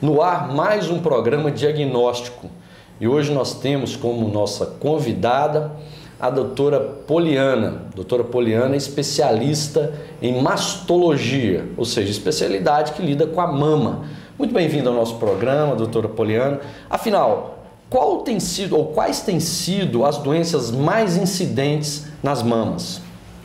No ar, mais um programa diagnóstico. E hoje nós temos como nossa convidada a doutora Poliana. Doutora Poliana é especialista em mastologia, ou seja, especialidade que lida com a mama. Muito bem-vinda ao nosso programa, doutora Poliana. Afinal, quais têm sido as doenças mais incidentes nas mamas?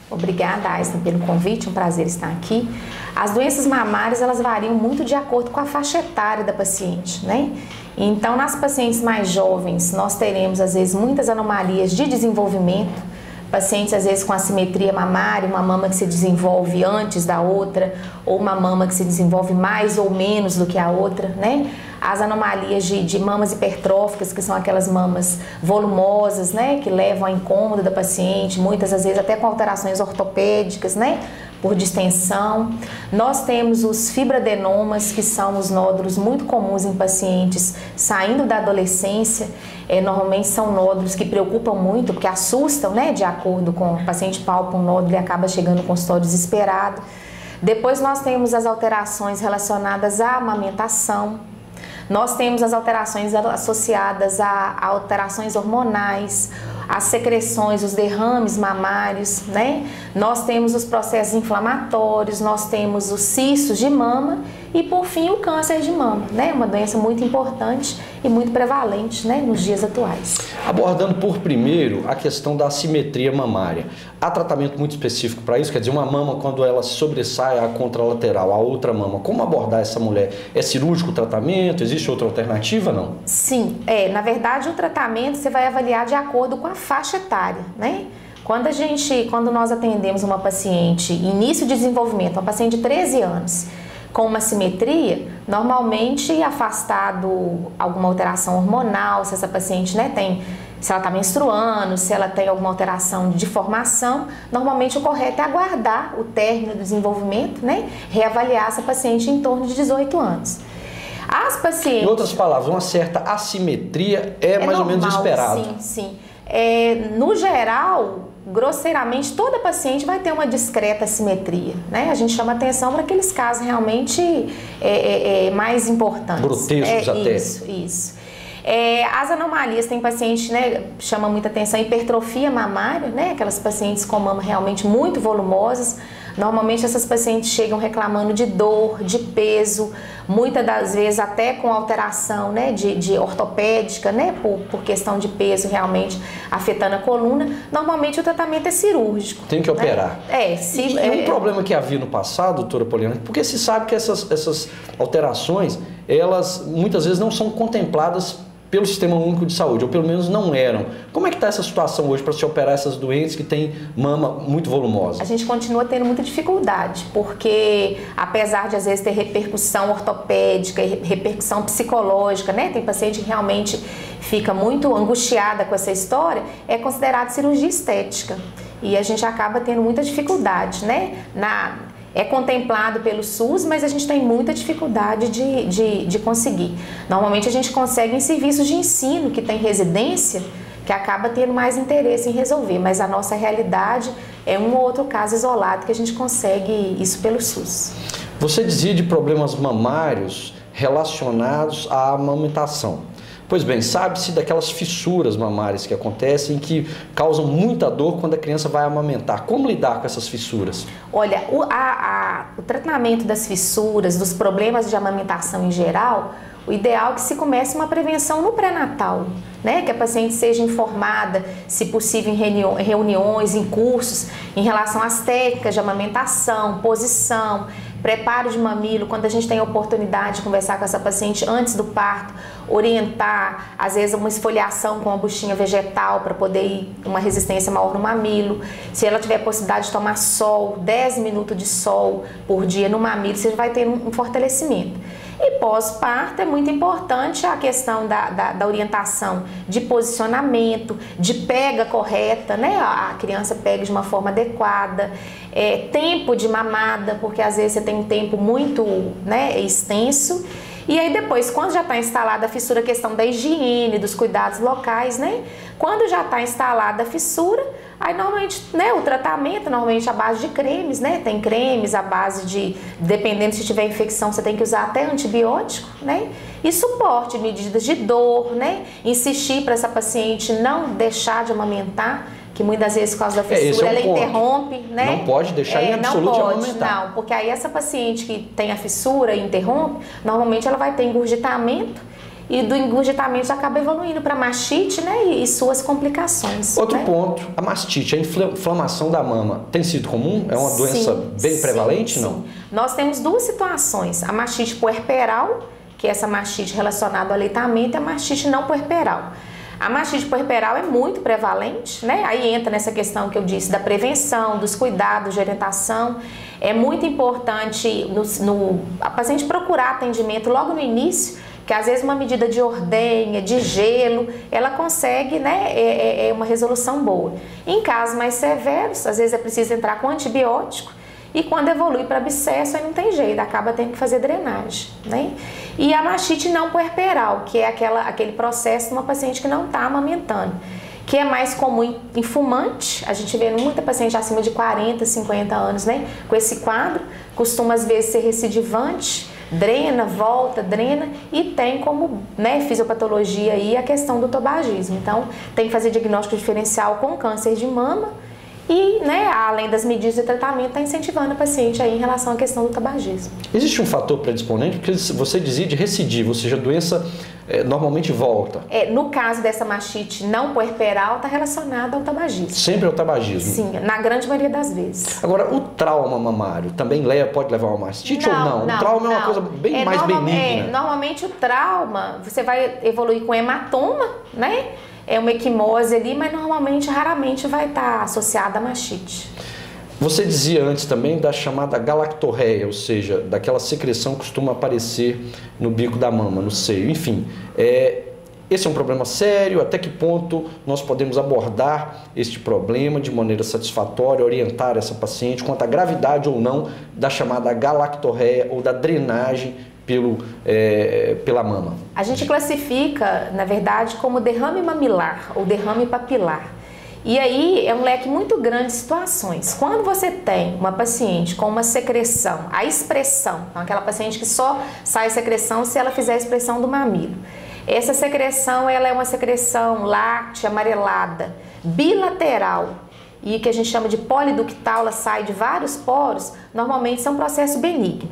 Obrigada, Aiston, pelo convite, um prazer estar aqui. As doenças mamárias, elas variam muito de acordo com a faixa etária da paciente, né? Então, nas pacientes mais jovens, nós teremos, às vezes, muitas anomalias de desenvolvimento, pacientes, às vezes, com assimetria mamária, uma mama que se desenvolve antes da outra, ou uma mama que se desenvolve mais ou menos do que a outra, né? As anomalias de mamas hipertróficas, que são aquelas mamas volumosas, né? Que levam ao incômodo da paciente, muitas, às vezes, até com alterações ortopédicas, né? Por distensão. Nós temos os fibroadenomas, que são os nódulos muito comuns em pacientes saindo da adolescência. Normalmente são nódulos que preocupam muito, porque assustam, né? De acordo com o paciente palpa um nódulo e acaba chegando no consultório desesperado. Depois nós temos as alterações relacionadas à amamentação. Nós temos as alterações associadas a alterações hormonais, as secreções, os derrames mamários, né? Nós temos os processos inflamatórios, nós temos os cistos de mama e, por fim, o câncer de mama, né? Uma doença muito importante e muito prevalente, né? Nos dias atuais. Abordando por primeiro a questão da assimetria mamária. Há tratamento muito específico para isso? Quer dizer, uma mama, quando ela sobressai a contralateral, a outra mama, como abordar essa mulher? É cirúrgico o tratamento? Existe outra alternativa, não? Sim, na verdade o tratamento você vai avaliar de acordo com a faixa etária, né? Quando nós atendemos uma paciente início de desenvolvimento, uma paciente de 13 anos, com uma assimetria, normalmente afastado alguma alteração hormonal, se essa paciente, né, se ela está menstruando, se ela tem alguma alteração de formação, normalmente o correto é aguardar o término do desenvolvimento, né, reavaliar essa paciente em torno de 18 anos. As pacientes... Em outras palavras, uma certa assimetria é mais normal, ou menos esperado. Sim, sim. No geral, grosseiramente, toda paciente vai ter uma discreta assimetria, né? A gente chama atenção para aqueles casos realmente mais importantes. Grotescos até. Isso. As anomalias, tem paciente, né, chama muita atenção, hipertrofia mamária, né? Aquelas pacientes com mama realmente muito volumosas. Normalmente essas pacientes chegam reclamando de dor, de peso, muitas das vezes até com alteração, né, de ortopédica, né, por questão de peso realmente afetando a coluna. Normalmente o tratamento é cirúrgico. Tem que operar. Né? Um problema que havia no passado, doutora Poliana, porque se sabe que essas alterações, elas muitas vezes não são contempladas pelo Sistema Único de Saúde, ou pelo menos não eram. Como é que está essa situação hoje para se operar essas doentes que têm mama muito volumosa? A gente continua tendo muita dificuldade, porque apesar de às vezes ter repercussão ortopédica e repercussão psicológica, né? Tem paciente que realmente fica muito angustiada com essa história, é considerado cirurgia estética. E a gente acaba tendo muita dificuldade, né? É contemplado pelo SUS, mas a gente tem muita dificuldade de conseguir. Normalmente a gente consegue em serviços de ensino, que tem residência, que acaba tendo mais interesse em resolver, mas a nossa realidade é um ou outro caso isolado que a gente consegue isso pelo SUS. Você dizia de problemas mamários relacionados à amamentação. Pois bem, sabe-se daquelas fissuras mamárias que acontecem, que causam muita dor quando a criança vai amamentar. Como lidar com essas fissuras? Olha, o tratamento das fissuras, dos problemas de amamentação em geral, o ideal é que se comece uma prevenção no pré-natal, né? Que a paciente seja informada, se possível, em reuniões, em cursos, em relação às técnicas de amamentação, posição, preparo de mamilo, quando a gente tem a oportunidade de conversar com essa paciente antes do parto, orientar, às vezes uma esfoliação com uma buchinha vegetal para poder ir uma resistência maior no mamilo. Se ela tiver a possibilidade de tomar sol, 10 minutos de sol por dia no mamilo, você vai ter um fortalecimento. E pós-parto é muito importante a questão da orientação de posicionamento, de pega correta, né? A criança pega de uma forma adequada, tempo de mamada, porque às vezes você tem um tempo muito, né, extenso. E aí depois, quando já está instalada a fissura, a questão da higiene, dos cuidados locais, né? Quando já está instalada a fissura, aí normalmente, né, o tratamento, normalmente à base de cremes, né? Tem cremes à base de, dependendo se tiver infecção, você tem que usar até antibiótico, né? E suporte, medidas de dor, né? Insistir para essa paciente não deixar de amamentar, que muitas vezes por causa da fissura ela interrompe, né? Não pode deixar em absoluto de amamentar. Não, porque aí essa paciente que tem a fissura e interrompe, normalmente ela vai ter engurgitamento e do engurgitamento acaba evoluindo para mastite, né? E suas complicações. Outro né? ponto, a mastite, a inflamação da mama, tem sido comum? É uma doença bem prevalente, não? Nós temos duas situações, a mastite puerperal, que é essa mastite relacionada ao aleitamento, e a mastite não puerperal. A mastite puerperal é muito prevalente, né? Aí entra nessa questão que eu disse da prevenção, dos cuidados de orientação. É muito importante a paciente procurar atendimento logo no início, que às vezes uma medida de ordenha, de gelo, ela consegue, né, uma resolução boa. Em casos mais severos, às vezes é preciso entrar com antibiótico, e quando evolui para abscesso, aí não tem jeito, acaba tendo que fazer drenagem, né? E a mastite não puerperal, que é aquele processo de uma paciente que não está amamentando, que é mais comum em fumante. A gente vê muita paciente acima de 40, 50 anos, né? Com esse quadro, costuma às vezes ser recidivante, drena, volta, drena, e tem como, né, fisiopatologia aí a questão do tabagismo. Então, tem que fazer diagnóstico diferencial com câncer de mama e, né, além das medidas de tratamento, está incentivando a paciente aí em relação à questão do tabagismo. Existe um fator predisponente? Porque você dizia de recidiva, ou seja, a doença normalmente volta. No caso dessa mastite não puerperal, está relacionada ao tabagismo. Sempre ao tabagismo? Sim, na grande maioria das vezes. Agora, o trauma mamário também pode levar a uma mastite ou não? O trauma é uma coisa bem mais benigna. Normalmente o trauma, você vai evoluir com hematoma, né? É uma equimose ali, mas normalmente, raramente vai estar associada à mastite. Você dizia antes também da chamada galactorreia, ou seja, daquela secreção que costuma aparecer no bico da mama, no seio. Enfim, esse é um problema sério. Até que ponto nós podemos abordar este problema de maneira satisfatória, orientar essa paciente quanto à gravidade ou não da chamada galactorreia ou da drenagem pela mama? A gente classifica, na verdade, como derrame mamilar ou derrame papilar. E aí é um leque muito grande de situações. Quando você tem uma paciente com uma secreção, a expressão, então aquela paciente que só sai secreção se ela fizer a expressão do mamilo. Essa secreção, ela é uma secreção láctea, amarelada, bilateral, e que a gente chama de poliductal, ela sai de vários poros, normalmente isso é um processo benigno.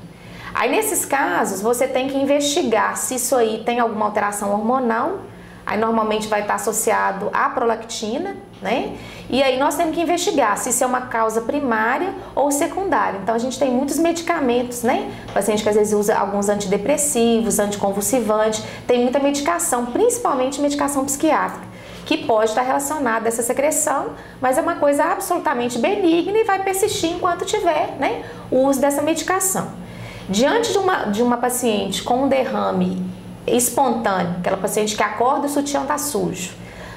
Aí nesses casos você tem que investigar se isso aí tem alguma alteração hormonal, aí normalmente vai estar associado à prolactina, né? E aí nós temos que investigar se isso é uma causa primária ou secundária. Então a gente tem muitos medicamentos, né? O paciente que às vezes usa alguns antidepressivos, anticonvulsivantes, tem muita medicação, principalmente medicação psiquiátrica, que pode estar relacionada a essa secreção, mas é uma coisa absolutamente benigna e vai persistir enquanto tiver, né, o uso dessa medicação. Diante de uma paciente com um derrame espontâneo, aquela paciente que acorda e o sutiã está sujo,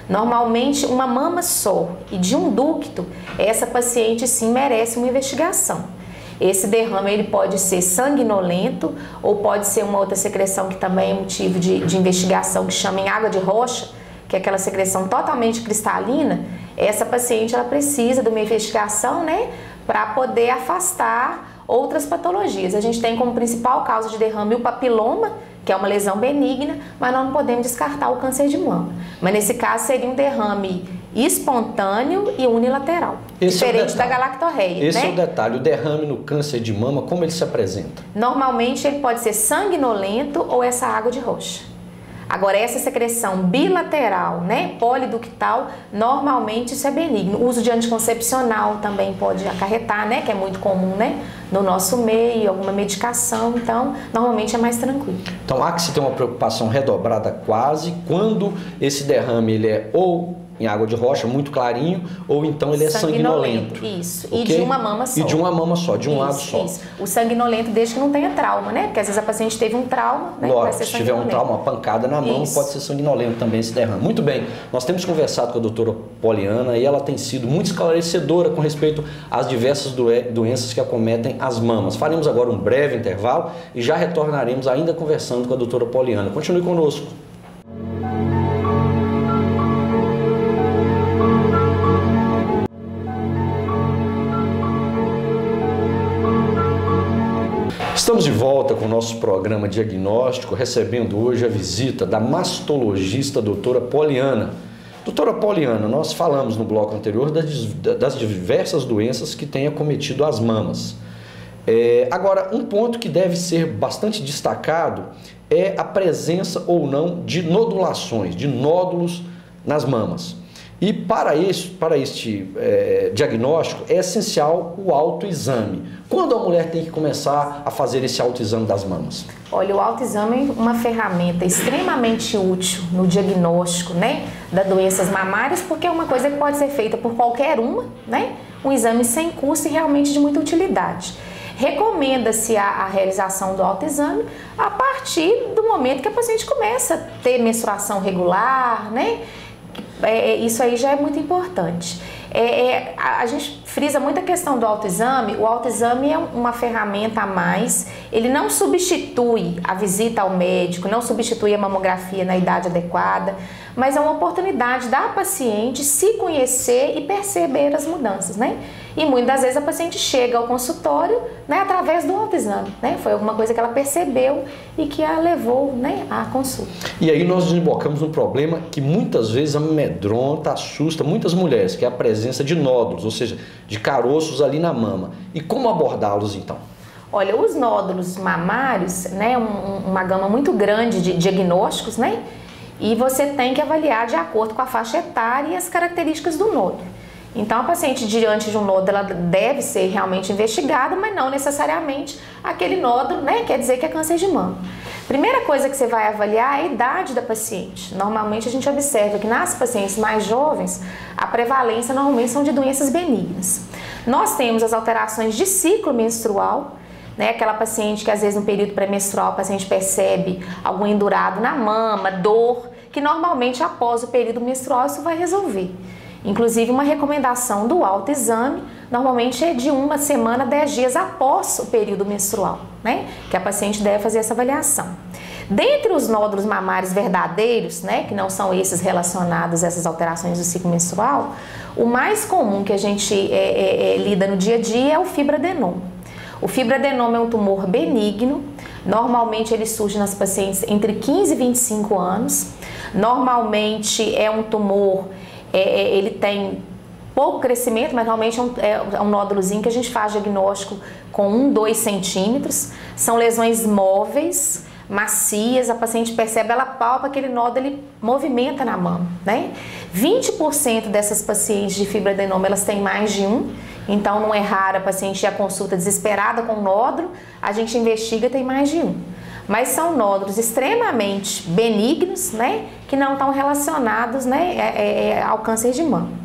normalmente uma mama só e de um ducto, essa paciente sim merece uma investigação. Esse derrame ele pode ser sanguinolento ou pode ser uma outra secreção que também é motivo de investigação, que chama em água de rocha, que é aquela secreção totalmente cristalina. Essa paciente ela precisa de uma investigação, né, para poder afastar outras patologias. A gente tem como principal causa de derrame o papiloma, que é uma lesão benigna, mas nós não podemos descartar o câncer de mama. Mas nesse caso seria um derrame espontâneo e unilateral, diferente da galactorreia. Esse é o detalhe, o derrame no câncer de mama, como ele se apresenta? Normalmente ele pode ser sanguinolento ou essa água de rocha. Agora, essa secreção bilateral, né, poliductal, normalmente isso é benigno. O uso de anticoncepcional também pode acarretar, né, que é muito comum, né, no nosso meio, alguma medicação, então, normalmente é mais tranquilo. Então, há que se ter uma preocupação redobrada quase quando esse derrame ele é ou em água de rocha, muito clarinho, ou então ele é sanguinolento. Isso, Okay? E de uma mama só. E de uma mama só, de um lado só. Isso. O sanguinolento desde que não tenha trauma, né? Porque às vezes a paciente teve um trauma, né? Lógico, se tiver um trauma, uma pancada na mão, Isso. pode ser sanguinolento também esse derrame. Muito bem, nós temos conversado com a doutora Poliana e ela tem sido muito esclarecedora com respeito às diversas doenças que acometem as mamas. Faremos agora um breve intervalo e já retornaremos ainda conversando com a doutora Poliana. Continue conosco. Estamos de volta com o nosso programa diagnóstico, recebendo hoje a visita da mastologista doutora Poliana. Doutora Poliana, nós falamos no bloco anterior das diversas doenças que têm acometido as mamas. Agora, um ponto que deve ser bastante destacado é a presença ou não de nodulações, de nódulos nas mamas. E para este diagnóstico é essencial o autoexame. Quando a mulher tem que começar a fazer esse autoexame das mamas? Olha, o autoexame é uma ferramenta extremamente útil no diagnóstico, né, das doenças mamárias, porque é uma coisa que pode ser feita por qualquer uma, né? Um exame sem custo e realmente de muita utilidade. Recomenda-se a realização do autoexame a partir do momento que a paciente começa a ter menstruação regular, né? Isso aí já é muito importante. A gente frisa muito a questão do autoexame. O autoexame é uma ferramenta a mais, ele não substitui a visita ao médico, não substitui a mamografia na idade adequada, mas é uma oportunidade da paciente se conhecer e perceber as mudanças, né? E muitas vezes a paciente chega ao consultório, né, através do autoexame, né? Foi alguma coisa que ela percebeu e que a levou, né, à consulta. E aí nós desembocamos um problema que muitas vezes amedronta, assusta muitas mulheres, que é a presença de nódulos, ou seja, de caroços ali na mama. E como abordá-los então? Olha, os nódulos mamários, né, uma gama muito grande de diagnósticos, né? E você tem que avaliar de acordo com a faixa etária e as características do nódulo. Então, a paciente diante de um nódulo, ela deve ser realmente investigada, mas não necessariamente aquele nódulo, né, quer dizer que é câncer de mama. Primeira coisa que você vai avaliar é a idade da paciente. Normalmente a gente observa que nas pacientes mais jovens, a prevalência normalmente são de doenças benignas. Nós temos as alterações de ciclo menstrual, né, aquela paciente que às vezes no período pré-menstrual a paciente percebe algum endurado na mama, dor, que normalmente após o período menstrual isso vai resolver. Inclusive, uma recomendação do autoexame, normalmente é de 1 semana, 10 dias após o período menstrual, né? Que a paciente deve fazer essa avaliação. Dentre os nódulos mamários verdadeiros, né, que não são esses relacionados a essas alterações do ciclo menstrual, o mais comum que a gente lida no dia a dia é o fibroadenoma. O fibroadenoma é um tumor benigno, normalmente ele surge nas pacientes entre 15 e 25 anos, normalmente é um tumor. Ele tem pouco crescimento, mas normalmente é um nódulozinho que a gente faz diagnóstico com 1, 2 centímetros. São lesões móveis, macias, a paciente percebe, ela palpa aquele nódulo, ele movimenta na mama, né? 20% dessas pacientes de fibroadenoma, elas têm mais de um, então não é raro a paciente ir à consulta desesperada com nódulo, a gente investiga e tem mais de um. Mas são nódulos extremamente benignos, né, que não estão relacionados, né, ao câncer de mama.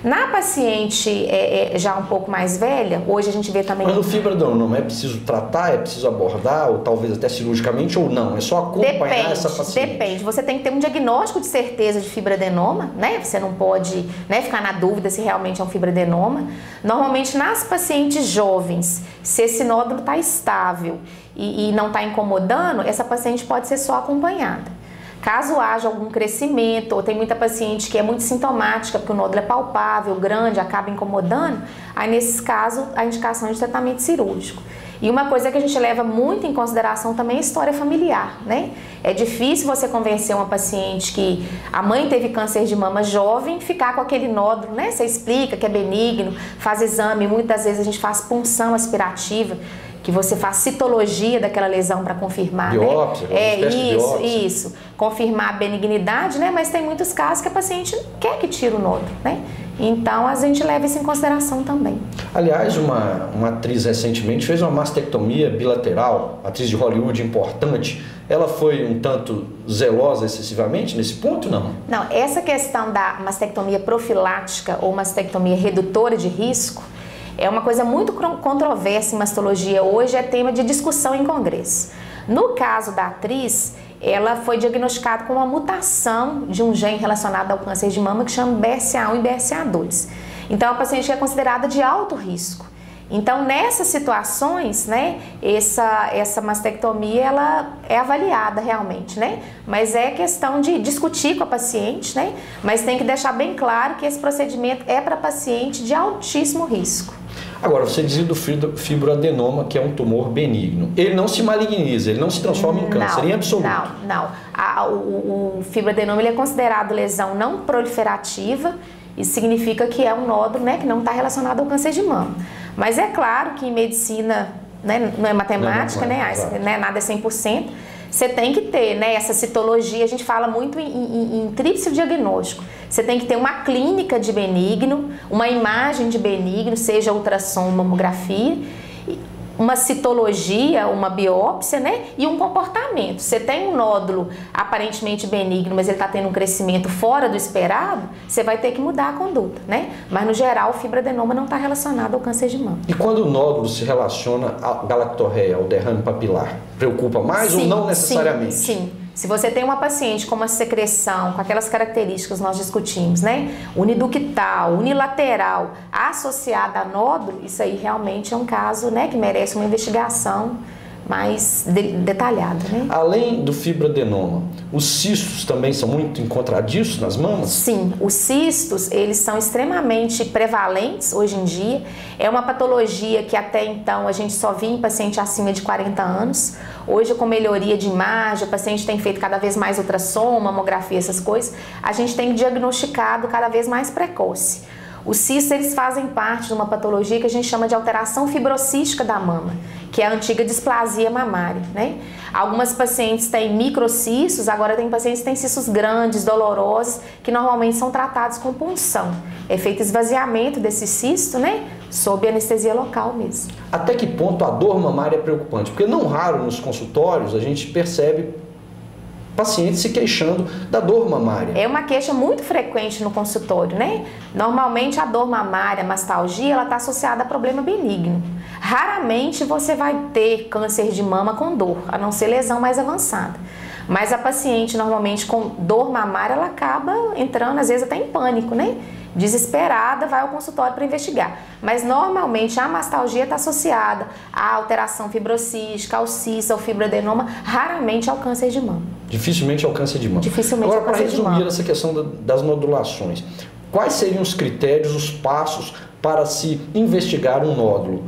Na paciente já um pouco mais velha, hoje a gente vê também... Mas o fibroadenoma é preciso tratar, é preciso abordar, ou talvez até cirurgicamente, ou não? É só acompanhar essa paciente? Depende. Você tem que ter um diagnóstico de certeza de fibroadenoma, né? Você não pode, né, ficar na dúvida se realmente é um fibroadenoma. Normalmente nas pacientes jovens, se esse nódulo está estável e não está incomodando, essa paciente pode ser só acompanhada. Caso haja algum crescimento, ou tem muita paciente que é muito sintomática, porque o nódulo é palpável, grande, acaba incomodando, aí nesses casos a indicação é de tratamento cirúrgico. E uma coisa que a gente leva muito em consideração também é a história familiar, né? É difícil você convencer uma paciente que a mãe teve câncer de mama jovem, ficar com aquele nódulo, né? Você explica que é benigno, faz exame, muitas vezes a gente faz punção aspirativa, que você faz citologia daquela lesão para confirmar, biópsia, né? Isso. Confirmar a benignidade, né? Mas tem muitos casos que a paciente quer que tire o nódulo, né? Então a gente leva isso em consideração também. Aliás, uma atriz recentemente fez uma mastectomia bilateral, atriz de Hollywood importante, ela foi um tanto zelosa excessivamente nesse ponto, não? Não, essa questão da mastectomia profilática ou mastectomia redutora de risco é uma coisa muito controversa em mastologia hoje, é tema de discussão em congresso. No caso da atriz, ela foi diagnosticada com uma mutação de um gene relacionado ao câncer de mama que chama BRCA1 e BRCA2. Então, a paciente é considerada de alto risco. Então, nessas situações, né, essa mastectomia, ela é avaliada realmente, né? Mas é questão de discutir com a paciente, né? Mas tem que deixar bem claro que esse procedimento é para paciente de altíssimo risco. Agora, você dizia do fibroadenoma, que é um tumor benigno. Ele não se maligniza, ele não se transforma em câncer, em absoluto. Não. O fibroadenoma ele é considerado lesão não proliferativa. Isso significa que é um nódulo, né, que não está relacionado ao câncer de mama. Mas é claro que em medicina, né, não é matemática, né, nada é 100%. Você tem que ter, né, essa citologia, a gente fala muito em tríplice diagnóstico. Você tem que ter uma clínica de benigno, uma imagem de benigno, seja ultrassom, mamografia, uma citologia, uma biópsia, né? E um comportamento. Você tem um nódulo aparentemente benigno, mas ele está tendo um crescimento fora do esperado, você vai ter que mudar a conduta, né? Mas no geral, o fibroadenoma não está relacionado ao câncer de mama. E quando o nódulo se relaciona à galactorreia, ao derrame papilar, preocupa mais ou não necessariamente? Sim. Se você tem uma paciente com uma secreção, com aquelas características que nós discutimos, né? Uniductal, unilateral, associada a nódulo, isso aí realmente é um caso, né, que merece uma investigação mais detalhada, né? Além do fibroadenoma, os cistos também são muito encontradiços nas mamas? Sim, os cistos, eles são extremamente prevalentes hoje em dia. É uma patologia que até então a gente só via em paciente acima de 40 anos. Hoje, com melhoria de imagem, o paciente tem feito cada vez mais ultrassom, mamografia, essas coisas, a gente tem diagnosticado cada vez mais precoce. Os cistos, eles fazem parte de uma patologia que a gente chama de alteração fibrocística da mama, que é a antiga displasia mamária, né? Algumas pacientes têm microcistos, agora tem pacientes que têm cistos grandes, dolorosos, que normalmente são tratados com punção. É feito esvaziamento desse cisto, né? Sob anestesia local mesmo. Até que ponto a dor mamária é preocupante? Porque não raro nos consultórios a gente percebe pacientes se queixando da dor mamária. É uma queixa muito frequente no consultório, né? Normalmente a dor mamária, a mastalgia, ela está associada a problema benigno. Raramente você vai ter câncer de mama com dor, a não ser lesão mais avançada. Mas a paciente normalmente com dor mamária, ela acaba entrando às vezes até em pânico, né? Desesperada, vai ao consultório para investigar. Mas normalmente a mastalgia está associada à alteração fibrocística, ao cisto, ao fibroadenoma, raramente ao câncer de mama. Dificilmente ao câncer de mama. Dificilmente Agora, ao câncer de mama. para resumir essa questão das nodulações, quais seriam os critérios, os passos para se investigar um nódulo?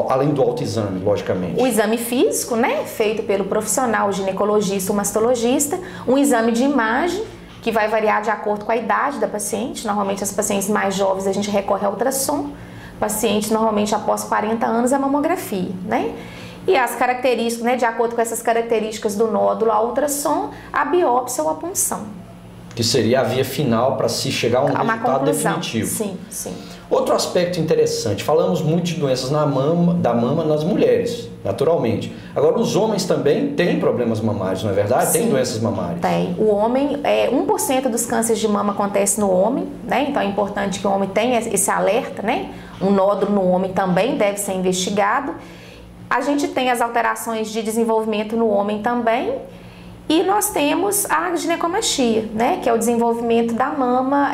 Além do autoexame, logicamente. O exame físico, né, feito pelo profissional, ginecologista ou mastologista, um exame de imagem, que vai variar de acordo com a idade da paciente. Normalmente as pacientes mais jovens a gente recorre ao ultrassom, pacientes normalmente após 40 anos a mamografia, né? E as características, né, de acordo com essas características do nódulo, a ultrassom, a biópsia ou a punção. Que seria a via final para se chegar a um resultado definitivo. Sim. Outro aspecto interessante, falamos muito de doenças da mama nas mulheres, naturalmente. Agora, os homens também têm problemas mamários, não é verdade? Sim, tem doenças mamárias. Tem. O homem, 1% dos cânceres de mama acontece no homem, né? Então é importante que o homem tenha esse alerta, né? Um nódulo no homem também deve ser investigado. A gente tem as alterações de desenvolvimento no homem também. E nós temos a ginecomastia, né? Que é o desenvolvimento da mama,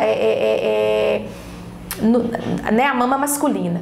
né, a mama masculina.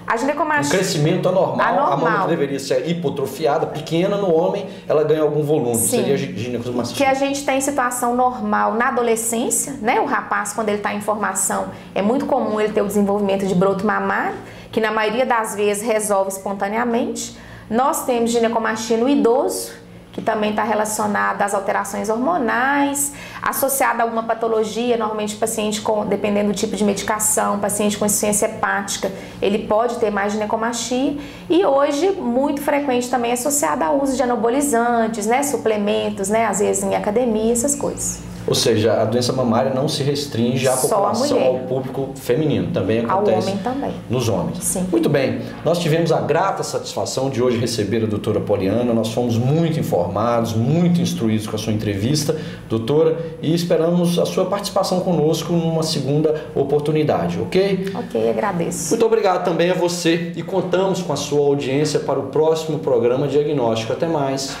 A ginecomastia... O crescimento anormal, a mama que deveria ser hipotrofiada, pequena no homem, ela ganha algum volume. Sim. Seria ginecomastia. Que a gente tem situação normal na adolescência, né? O rapaz, quando ele está em formação, é muito comum ele ter o desenvolvimento de broto mamário, que na maioria das vezes resolve espontaneamente. Nós temos ginecomastia no idoso, que também está relacionada às alterações hormonais, associada a alguma patologia, normalmente paciente com, dependendo do tipo de medicação, paciente com insuficiência hepática, ele pode ter mais ginecomastia, e hoje muito frequente também associada ao uso de anabolizantes, né, suplementos, né, às vezes em academia, essas coisas. Ou seja, a doença mamária não se restringe à população, ao público feminino, também acontece ao homem também. Nos homens. Sim. Muito bem, nós tivemos a grata satisfação de hoje receber a doutora Poliana, nós fomos muito informados, muito instruídos com a sua entrevista, doutora, e esperamos a sua participação conosco numa segunda oportunidade, ok? Ok, agradeço. Muito obrigado também a você e contamos com a sua audiência para o próximo programa diagnóstico. Até mais.